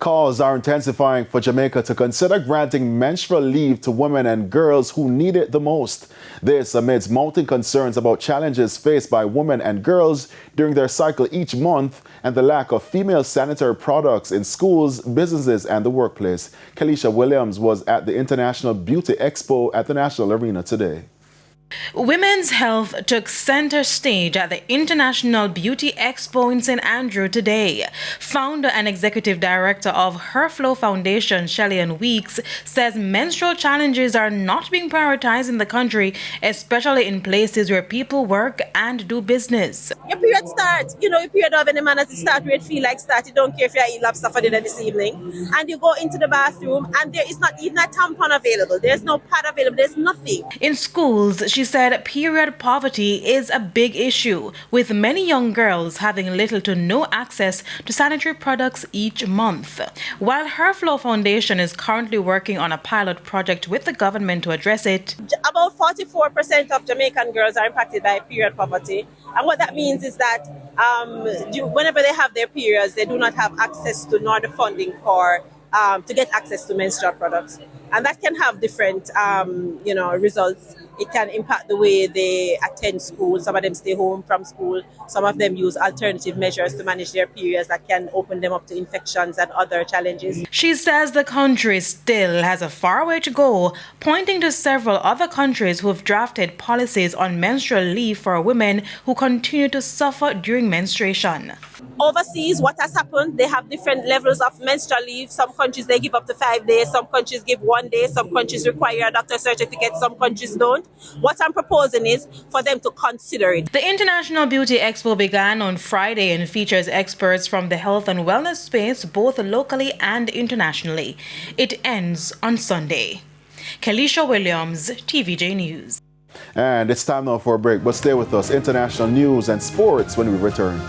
Calls are intensifying for Jamaica to consider granting menstrual leave to women and girls who need it the most. This amidst mounting concerns about challenges faced by women and girls during their cycle each month and the lack of female sanitary products in schools, businesses, and the workplace. Kelesha Williams was at the International Beauty Expo at the National Arena today. Women's health took center stage at the International Beauty Expo in St. Andrew today. Founder and executive director of Her Flow Foundation, Shelley Weeks, says menstrual challenges are not being prioritized in the country, especially in places where people work and do business. Your period starts, your period of any man as it starts where it feel like start. You don't care if you eat lobster for dinner this evening. And you go into the bathroom and there is not even a tampon available. There's no pad available. There's nothing. In schools, she said period poverty is a big issue, with many young girls having little to no access to sanitary products each month. While Her Flow Foundation is currently working on a pilot project with the government to address it. About 44% of Jamaican girls are impacted by period poverty. And what that means is that whenever they have their periods, they do not have access to nor the funding for to get access to menstrual products. And that can have different, results. It can impact the way they attend school. Some of them stay home from school. Some of them use alternative measures to manage their periods that can open them up to infections and other challenges. She says the country still has a far way to go, pointing to several other countries who have drafted policies on menstrual leave for women who continue to suffer during menstruation. Overseas, what has happened, they have different levels of menstrual leave. Some countries, they give up to 5 days. Some countries give 1 day. Some countries require a doctor's certificate. Some countries don't. What I'm proposing is for them to consider it. The International Beauty Expo began on Friday and features experts from the health and wellness space, both locally and internationally. It ends on Sunday. Kelesha Williams, TVJ News. And it's time now for a break, but stay with us. International news and sports when we return.